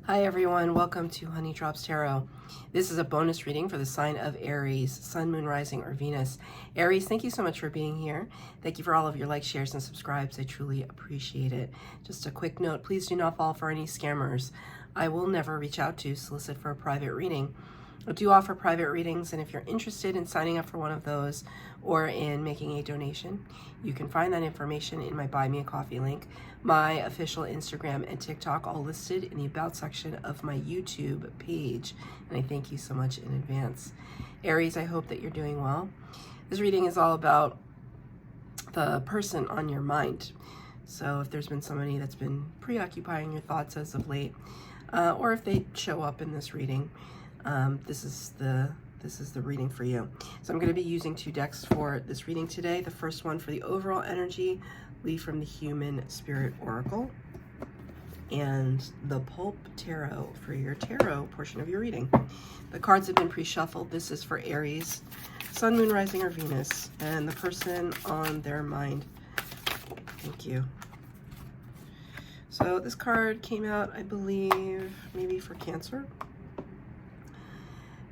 Hi everyone, welcome to Honey Drops Tarot. This is a bonus reading for the sign of Aries, Sun, Moon, Rising, or Venus. Aries, thank you so much for being here. Thank you for all of your likes, shares, and subscribes. I truly appreciate it. Just a quick note, please do not fall for any scammers. I will never reach out to solicit for a private reading. I do offer private readings, and if you're interested in signing up for one of those or in making a donation, you can find that information in my Buy Me a Coffee link, my official Instagram and TikTok, all listed in the About section of my YouTube page. And I thank you so much in advance. Aries, I hope that you're doing well. This reading is all about the person on your mind. So if there's been somebody that's been preoccupying your thoughts as of late, or if they show up in this reading, this is the reading for you. So I'm going to be using two decks for this reading today. The first one for the overall energy, Lee from the Human Spirit Oracle, and the Pulp Tarot for your tarot portion of your reading. The cards have been pre-shuffled. This is for Aries, Sun, Moon, Rising, or Venus, and the person on their mind. Thank you. So this card came out, I believe, maybe for Cancer.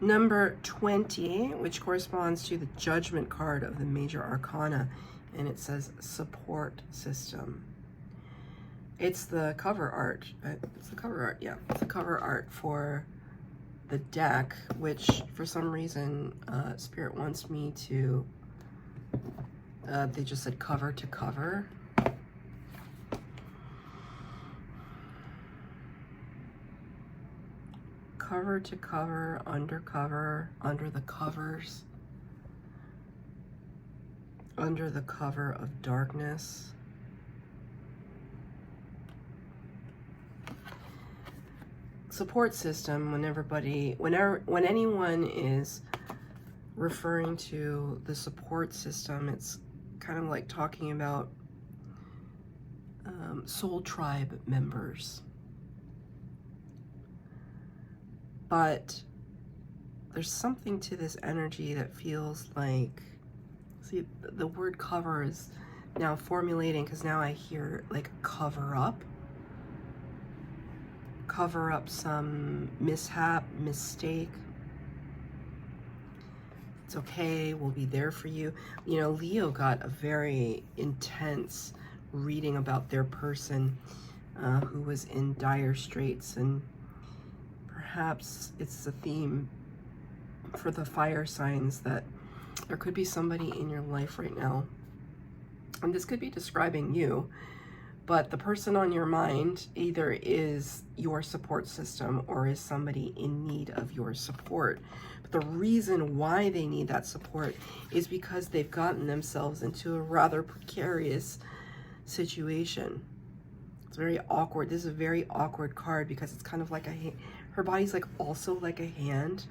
Number 20, which corresponds to the Judgment card of the Major Arcana, and it says Support System. It's the cover art. It's the cover art, yeah. It's the cover art for the deck, which for some reason Spirit wants me to, they just said cover to cover. Cover to cover, undercover, under the covers, under the cover of darkness. Support system, when anyone is referring to the support system, it's kind of like talking about soul tribe members. But there's something to this energy that feels like, see, the word cover is now formulating, because now I hear like cover up some mishap, mistake. It's okay, we'll be there for you. You know, Leo got a very intense reading about their person who was in dire straits, and perhaps it's the theme for the fire signs that there could be somebody in your life right now, and this could be describing you, but the person on your mind either is your support system or is somebody in need of your support. But the reason why they need that support is because they've gotten themselves into a rather precarious situation. It's very awkward. This is a very awkward card because it's kind of like her body's like also like a hand.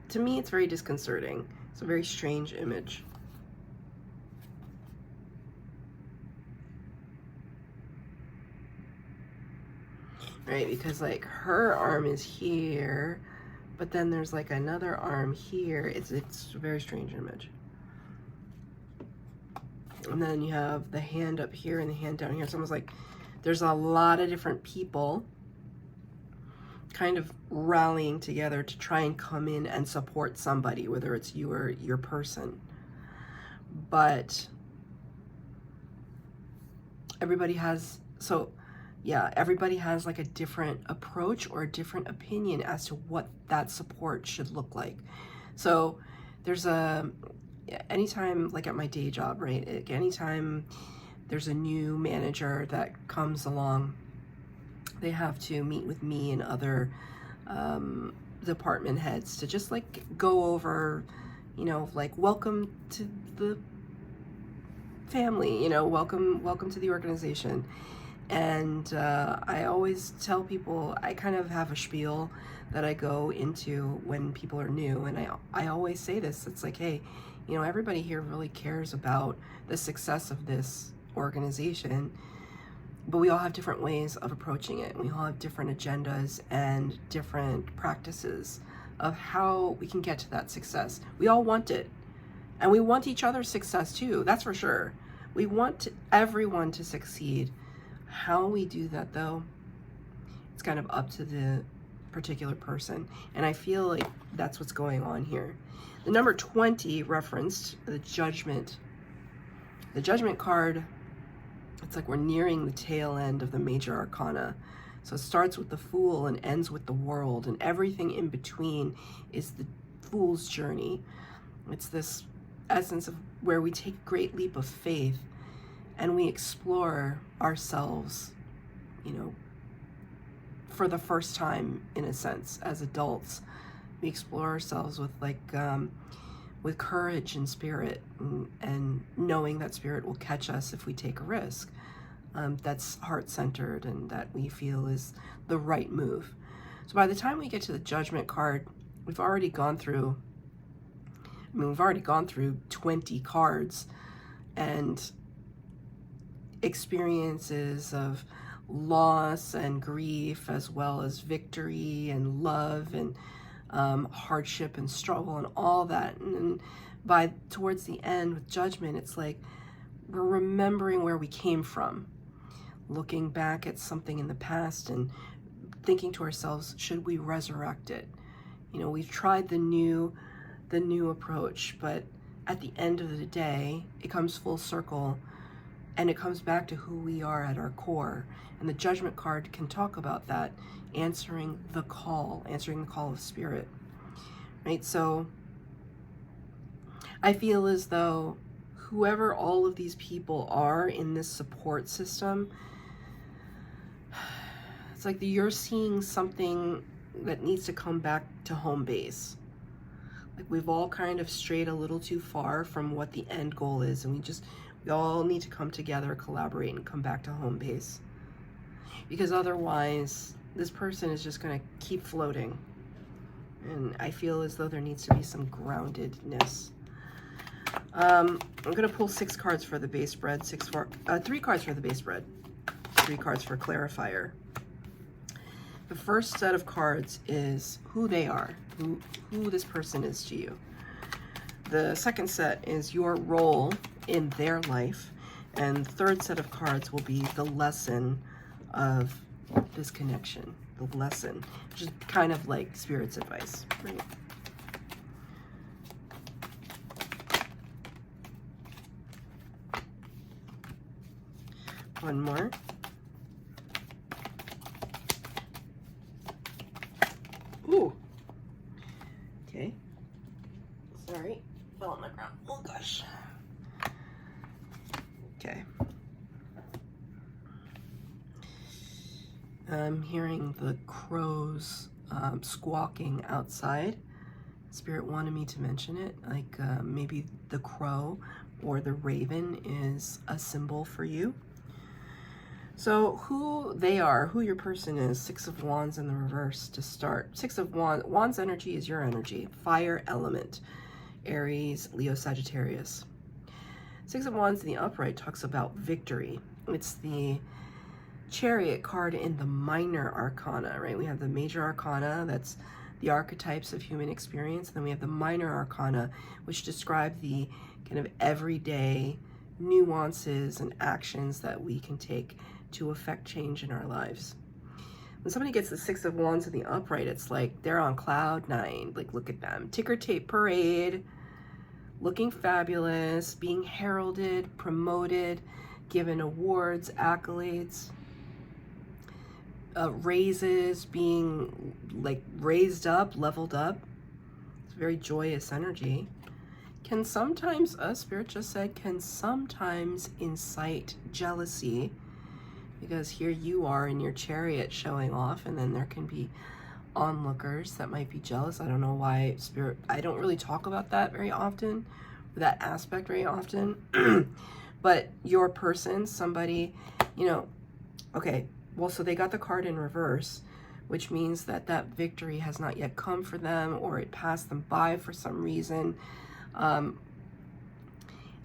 To me, it's very disconcerting. It's a very strange image. Right, because like her arm is here, but then there's like another arm here. It's a very strange image. And then you have the hand up here and the hand down here. It's almost like there's a lot of different people kind of rallying together to try and come in and support somebody, whether it's you or your person. But everybody has, everybody has like a different approach or a different opinion as to what that support should look like. So there's anytime, like at my day job, right? Anytime there's a new manager that comes along, they have to meet with me and other department heads to just like go over, you know, like welcome to the family, you know, welcome to the organization. And I always tell people, I kind of have a spiel that I go into when people are new, and I always say this, it's like, hey, you know, everybody here really cares about the success of this organization, but we all have different ways of approaching it. We all have different agendas and different practices of how we can get to that success. We all want it, and we want each other's success too, that's for sure. We want everyone to succeed. How we do that though, it's kind of up to the particular person. And I feel like that's what's going on here. The number 20 referenced the Judgment. The Judgment card, it's like we're nearing the tail end of the major arcana. So it starts with the Fool and ends with the World, and everything in between is the Fool's journey. It's this essence of where we take a great leap of faith and we explore ourselves, you know, for the first time, in a sense, as adults. We explore ourselves with with courage and spirit, and knowing that spirit will catch us if we take a risk. That's heart-centered and that we feel is the right move. So by the time we get to the Judgment card, we've already gone through 20 cards and experiences of loss and grief, as well as victory and love and hardship and struggle and all that. And by towards the end with Judgment, it's like we're remembering where we came from, looking back at something in the past and thinking to ourselves, should we resurrect it? You know, we've tried the new approach, but at the end of the day, it comes full circle and it comes back to who we are at our core. And the Judgment card can talk about that, answering the call of spirit, right? So I feel as though whoever all of these people are in this support system, it's like you're seeing something that needs to come back to home base. Like we've all kind of strayed a little too far from what the end goal is, and we all need to come together, collaborate, and come back to home base. Because otherwise, this person is just going to keep floating. And I feel as though there needs to be some groundedness. I'm going to pull 6 cards for the base spread, 3 cards for the base spread, 3 cards for clarifier. The first set of cards is who they are, who this person is to you. The second set is your role in their life. And the third set of cards will be the lesson of this connection, the lesson, which is kind of like Spirit's advice, right? One more. Ooh. Okay. Sorry. Fell on the ground. Oh gosh. Okay. I'm hearing the crows squawking outside. Spirit wanted me to mention it, like maybe the crow or the raven is a symbol for you. So who they are, who your person is, 6 of Wands in the reverse to start. 6 of Wands, Wands energy is your energy, fire element, Aries, Leo, Sagittarius. 6 of Wands in the upright talks about victory. It's the Chariot card in the minor arcana, right? We have the major arcana, that's the archetypes of human experience. And then we have the minor arcana, which describe the kind of everyday nuances and actions that we can take to affect change in our lives. When somebody gets the 6 of Wands in the upright, it's like they're on cloud 9. Like, look at them. Ticker tape parade, looking fabulous, being heralded, promoted, given awards, accolades, raises, being like raised up, leveled up. It's very joyous energy. Can sometimes, Spirit just said, can sometimes incite jealousy, because here you are in your chariot showing off, and then there can be onlookers that might be jealous. I don't know why, Spirit, I don't really talk about that very often, that aspect very often. But your person, somebody, you know, okay, well, so they got the card in reverse, which means that that victory has not yet come for them, or it passed them by for some reason.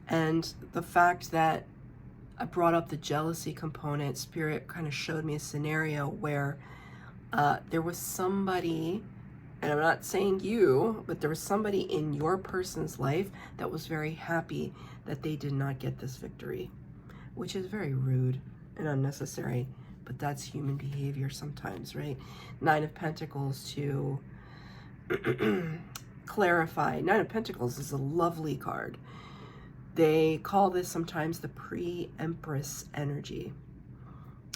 And the fact that I brought up the jealousy component, Spirit kind of showed me a scenario where there was somebody, and I'm not saying you, but there was somebody in your person's life that was very happy that they did not get this victory, which is very rude and unnecessary. but that's human behavior sometimes, right? Nine of Pentacles to clarify. Nine of Pentacles is a lovely card. They call this sometimes the pre-empress energy.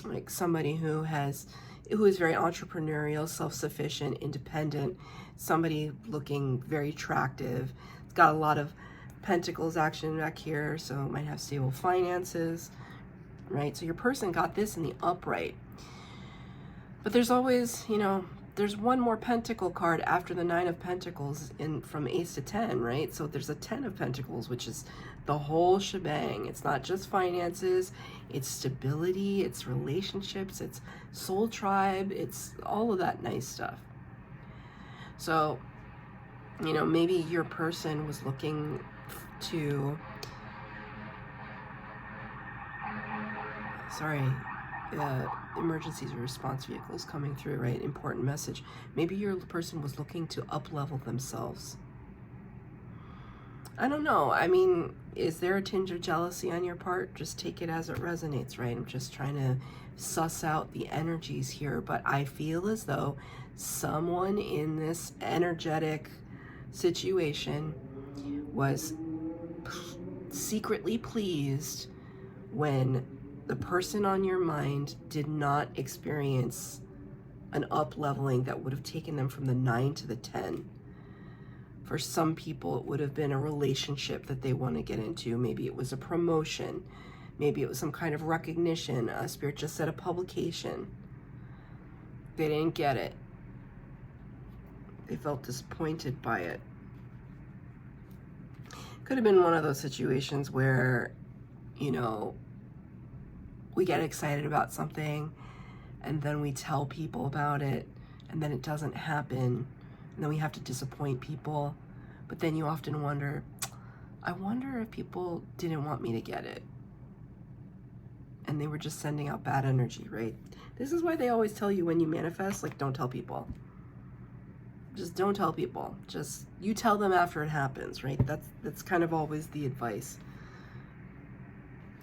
Like somebody who is very entrepreneurial, self-sufficient, independent, somebody looking very attractive. It's got a lot of Pentacles action back here, so might have stable finances, right? So your person got this in the upright. But there's always, you know, there's one more Pentacle card after the Nine of Pentacles from Ace to 10, right? So there's a 10 of Pentacles, which is the whole shebang. It's not just finances, it's stability, it's relationships, it's soul tribe, it's all of that nice stuff. So, you know, maybe your person was looking to, emergencies or response vehicles coming through, right? Important message. Maybe your person was looking to up-level themselves. I don't know. I mean, is there a tinge of jealousy on your part? Just take it as it resonates, right? I'm just trying to suss out the energies here, but I feel as though someone in this energetic situation was secretly pleased when the person on your mind did not experience an up-leveling that would have taken them from the 9 to the 10. For some people, it would have been a relationship that they want to get into. Maybe it was a promotion. Maybe it was some kind of recognition. A spirit just said a publication. They didn't get it. They felt disappointed by it. Could have been one of those situations where, you know, we get excited about something and then we tell people about it and then it doesn't happen. And then we have to disappoint people. But then you often wonder, I wonder if people didn't want me to get it. And they were just sending out bad energy, right? This is why they always tell you when you manifest, like, don't tell people. Just don't tell people. Just, you tell them after it happens, right? That's kind of always the advice.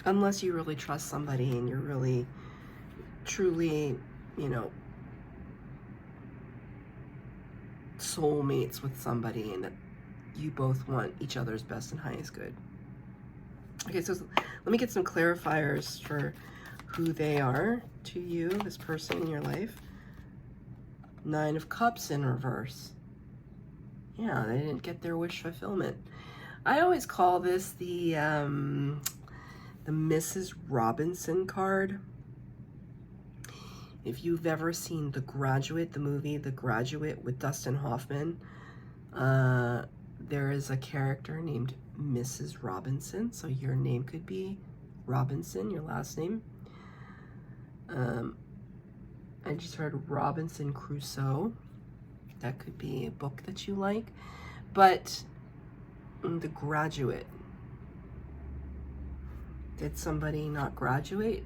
Unless you really trust somebody and you're really, truly, you know, soulmates with somebody and that you both want each other's best and highest good. Okay, so let me get some clarifiers for who they are to you, this person in your life. 9 of Cups in reverse. Yeah, they didn't get their wish fulfillment. I always call this the Mrs. Robinson card. If you've ever seen The Graduate, the movie The Graduate with Dustin Hoffman, there is a character named Mrs. Robinson. So your name could be Robinson, your last name. I just heard Robinson Crusoe. That could be a book that you like. But The Graduate. Did somebody not graduate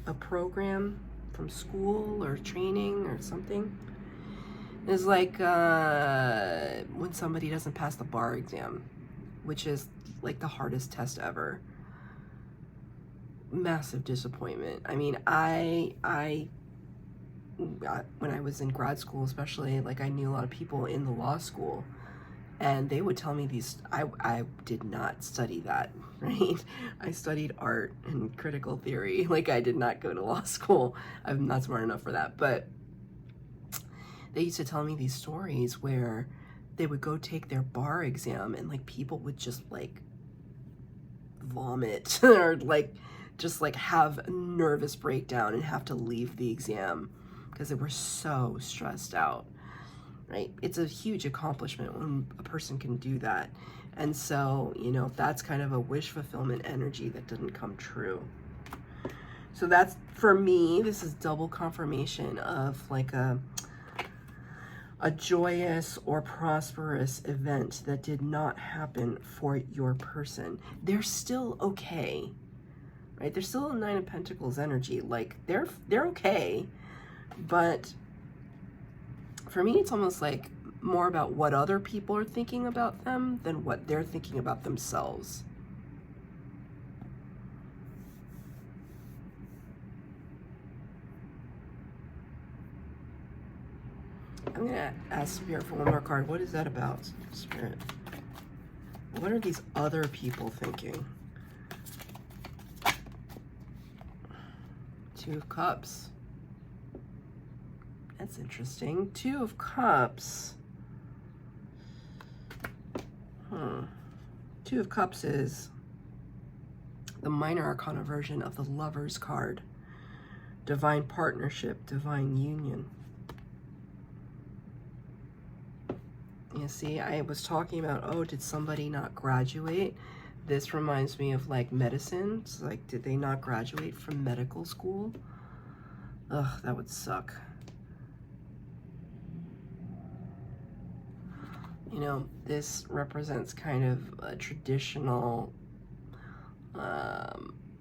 a program from school or training or something? It's like when somebody doesn't pass the bar exam, which is like the hardest test ever. Massive disappointment. I mean, I when I was in grad school, especially, like, I knew a lot of people in the law school, and they would tell me these. I did not study that, right? I studied art and critical theory. Like, I did not go to law school. I'm not smart enough for that. But they used to tell me these stories where they would go take their bar exam and, like, people would just, like, vomit or, like, just, like, have a nervous breakdown and have to leave the exam because they were so stressed out, right? It's a huge accomplishment when a person can do that. And so, you know, that's kind of a wish fulfillment energy that didn't come true. So that's, for me, this is double confirmation of, like, a joyous or prosperous event that did not happen for your person. They're still okay, right? They're still a 9 of Pentacles energy. Like, they're okay, but for me, it's almost like more about what other people are thinking about them than what they're thinking about themselves. I'm going to ask Spirit for one more card. What is that about, Spirit? What are these other people thinking? Two of Cups. That's interesting. Two of Cups. Two of Cups is the minor arcana version of the Lover's card. Divine partnership, divine union. You see, I was talking about, oh, did somebody not graduate? This reminds me of like medicine. It's like, did they not graduate from medical school? Ugh, that would suck. You know, this represents kind of a traditional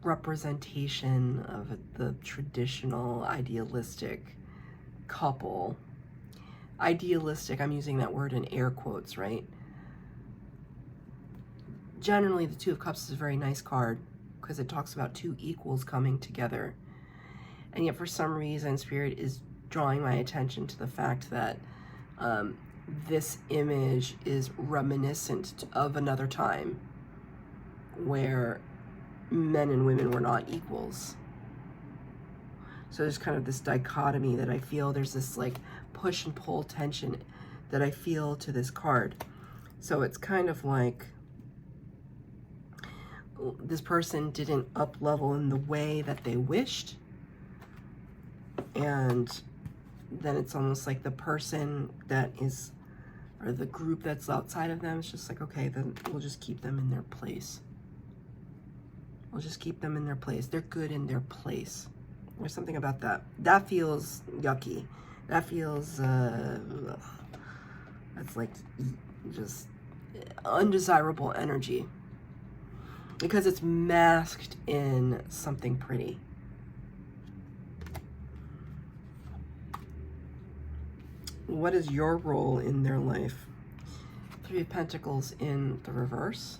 representation of the traditional idealistic couple. Idealistic, I'm using that word in air quotes, right? Generally, the Two of Cups is a very nice card because it talks about two equals coming together. And yet for some reason, Spirit is drawing my attention to the fact that this image is reminiscent of another time where men and women were not equals. So there's kind of this dichotomy that I feel, there's this like push and pull tension that I feel to this card. So it's kind of like this person didn't up level in the way that they wished. And then it's almost like the person that is, or the group that's outside of them, it's just like, okay, then we'll just keep them in their place. We'll just keep them in their place. They're good in their place. There's something about that. That feels yucky. That feels, that's like just undesirable energy. Because it's masked in something pretty. What is your role in their life? Three of Pentacles in the reverse.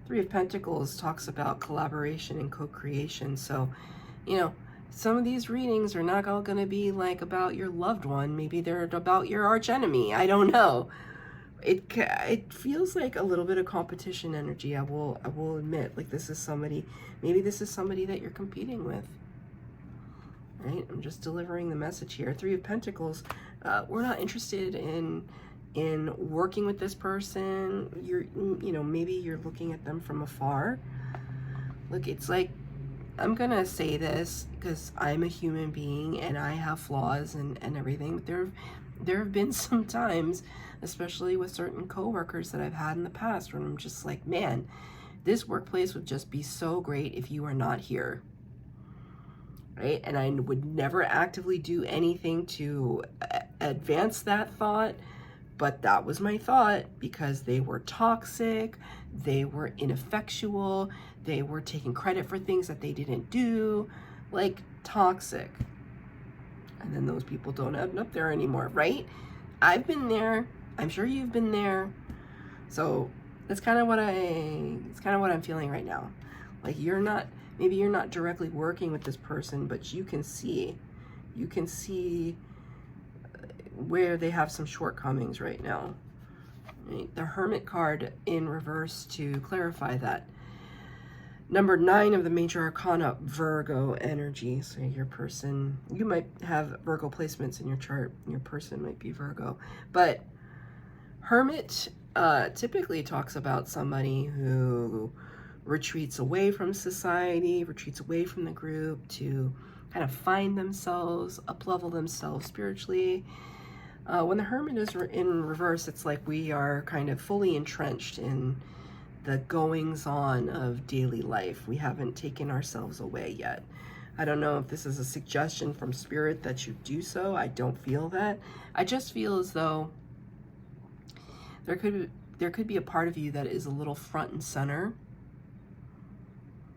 Three of Pentacles talks about collaboration and co-creation. So, you know, some of these readings are not all going to be like about your loved one. Maybe they're about your arch enemy. I don't know. It feels like a little bit of competition energy. I will admit, like this is somebody, maybe this is somebody that you're competing with. Right? I'm just delivering the message here. Three of Pentacles. We're not interested in working with this person. You know, maybe you're looking at them from afar. Look, it's like, I'm gonna say this because I'm a human being and I have flaws and everything. But there have been some times, especially with certain coworkers that I've had in the past, where I'm just like, man, this workplace would just be so great if you are not here. Right? And I would never actively do anything to advance that thought, but that was my thought because they were toxic, they were ineffectual, they were taking credit for things that they didn't do, like toxic. And then those people don't end up there anymore, right? I've been there. I'm sure you've been there. So that's kind of what I'm feeling right now. Like maybe you're not directly working with this person, but you can see where they have some shortcomings right now. Right? The Hermit card in reverse to clarify that. Number 9 of the major arcana, Virgo energy. So your person, you might have Virgo placements in your chart. Your person might be Virgo. But Hermit typically talks about somebody who retreats away from society, retreats away from the group to kind of find themselves, up-level themselves spiritually. When the Hermit is in reverse, it's like we are kind of fully entrenched in the goings-on of daily life. We haven't taken ourselves away yet. I don't know if this is a suggestion from Spirit that you do so. I don't feel that. I just feel as though there could be a part of you that is a little front and center.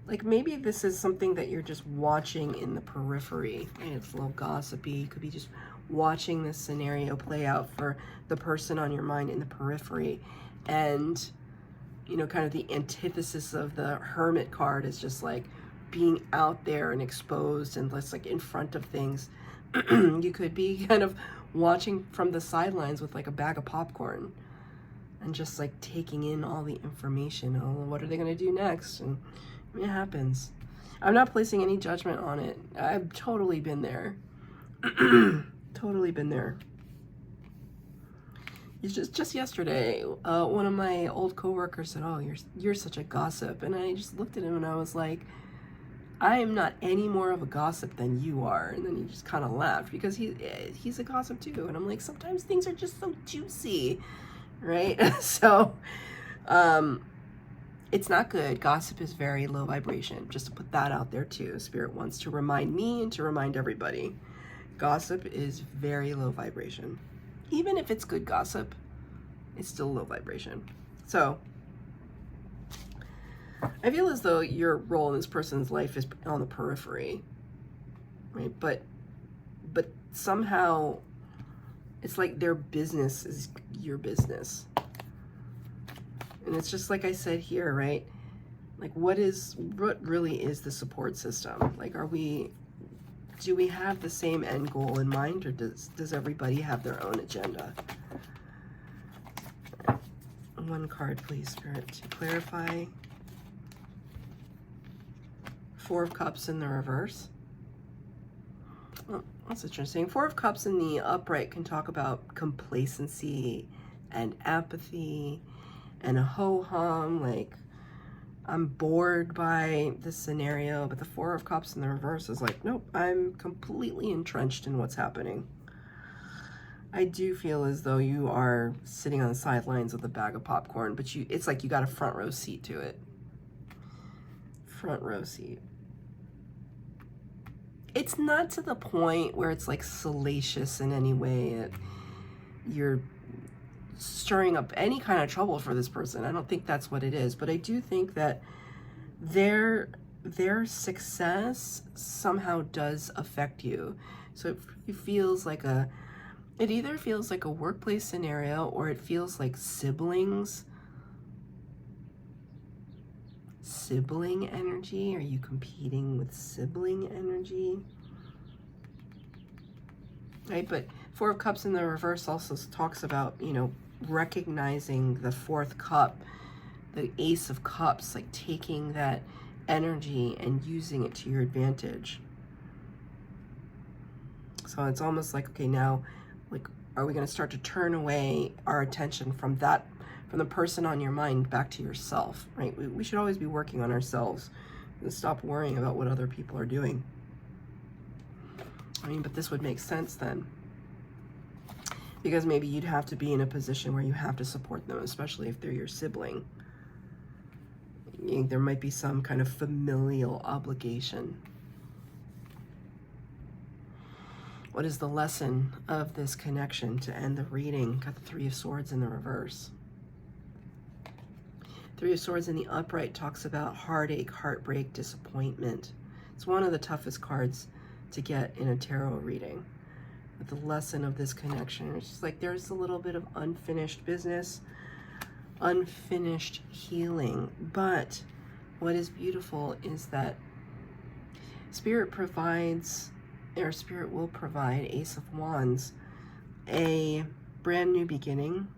Like maybe this is something that you're just watching in the periphery. And it's a little gossipy. You could be just watching this scenario play out for the person on your mind in the periphery. And, you know, kind of the antithesis of the Hermit card is just like being out there and exposed and just like in front of things. You could be kind of watching from the sidelines with like a bag of popcorn and just like taking in all the information. Oh, what are they going to do next? And it happens. I'm not placing any judgment on it. I've totally been there. Totally been there. It's just yesterday, one of my old coworkers said, "Oh, you're such a gossip," and I just looked at him and I was like, "I am not any more of a gossip than you are." And then he just kind of laughed because he's a gossip too. And I'm like, sometimes things are just so juicy, right? So, it's not good. Gossip is very low vibration. Just to put that out there too. Spirit wants to remind me and to remind everybody. Gossip is very low vibration. Even if it's good gossip, it's still low vibration. So I feel as though your role in this person's life is on the periphery, right? But somehow it's like their business is your business. And it's just like I said here, right? Like what really is the support system? Like do we have the same end goal in mind, or does everybody have their own agenda? One card, please, Spirit, to clarify. Four of Cups in the reverse. Oh, that's interesting. Four of Cups in the upright can talk about complacency and apathy and a ho-hum, like I'm bored by this scenario, but the Four of Cups in the reverse is like, nope, I'm completely entrenched in what's happening. I do feel as though you are sitting on the sidelines with a bag of popcorn, but it's like you got a front row seat to it. Front row seat. It's not to the point where it's like salacious in any way that you're stirring up any kind of trouble for this person. I don't think that's what it is, but I do think that their success somehow does affect you. So it feels like it either feels like a workplace scenario, or it feels like sibling energy. Are you competing with sibling energy? Right, but Four of Cups in the reverse also talks about, you know, recognizing the fourth cup, the Ace of Cups, like taking that energy and using it to your advantage. So it's almost like, okay, now, like, are we going to start to turn away our attention from the person on your mind back to yourself, right? We should always be working on ourselves and stop worrying about what other people are doing. I mean, but this would make sense then, because maybe you'd have to be in a position where you have to support them, especially if they're your sibling. There might be some kind of familial obligation. What is the lesson of this connection to end the reading? Got the Three of Swords in the reverse. Three of Swords in the upright talks about heartache, heartbreak, disappointment. It's one of the toughest cards to get in a tarot reading. But the lesson of this connection, it's just like there's a little bit of unfinished business, unfinished healing. But what is beautiful is that Spirit provides, or Spirit will provide, Ace of Wands, a brand new beginning.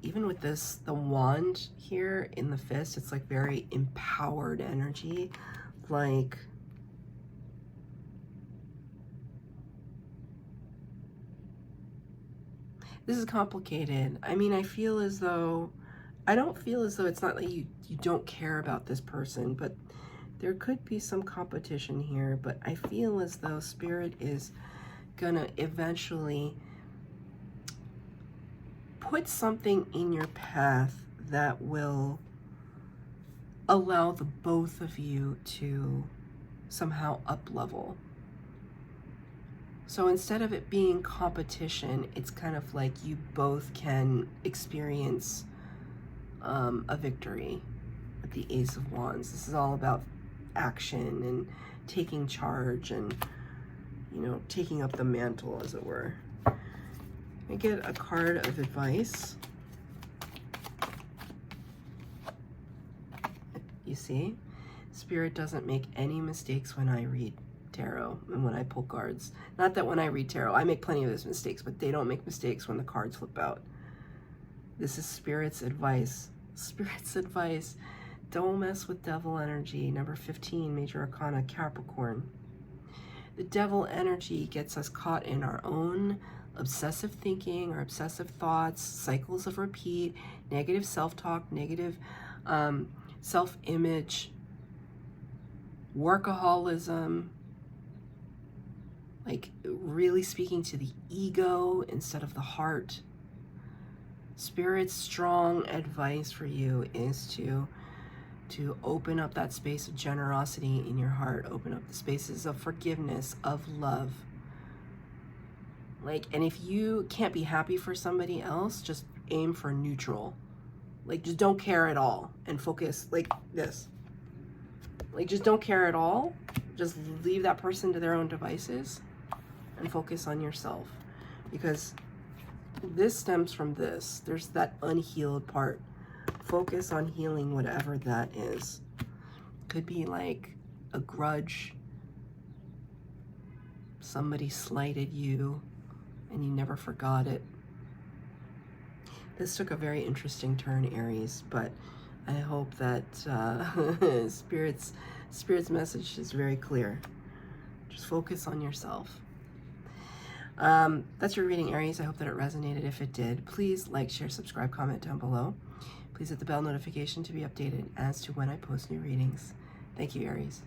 Even with this, the wand here in the fist, it's like very empowered energy. Like, this is complicated. I mean, I don't feel as though it's not like you don't care about this person, but there could be some competition here. But I feel as though Spirit is gonna eventually put something in your path that will allow the both of you to somehow up level. So instead of it being competition, it's kind of like you both can experience a victory with the Ace of Wands. This is all about action and taking charge and, you know, taking up the mantle, as it were. I get a card of advice. You see, Spirit doesn't make any mistakes when I read tarot and when I pull cards. Not that when I read tarot, I make plenty of those mistakes, but they don't make mistakes when the cards flip out. This is Spirit's advice. Spirit's advice. Don't mess with devil energy. Number 15, Major Arcana, Capricorn. The devil energy gets us caught in our own obsessive thinking, our obsessive thoughts, cycles of repeat, negative self-talk, negative self-image, workaholism, like really speaking to the ego instead of the heart. Spirit's strong advice for you is to open up that space of generosity in your heart, open up the spaces of forgiveness, of love. Like, and if you can't be happy for somebody else, just aim for neutral. Like, just don't care at all and focus like this. Like, just don't care at all. Just leave that person to their own devices and focus on yourself. Because this stems from this. There's that unhealed part. Focus on healing whatever that is. Could be like a grudge. Somebody slighted you and you never forgot it. This took a very interesting turn, Aries, but I hope that Spirit's message is very clear. Just focus on yourself. That's your reading, Aries. I hope that it resonated. If it did, please like, share, subscribe, comment down below. Please hit the bell notification to be updated as to when I post new readings. Thank you, Aries.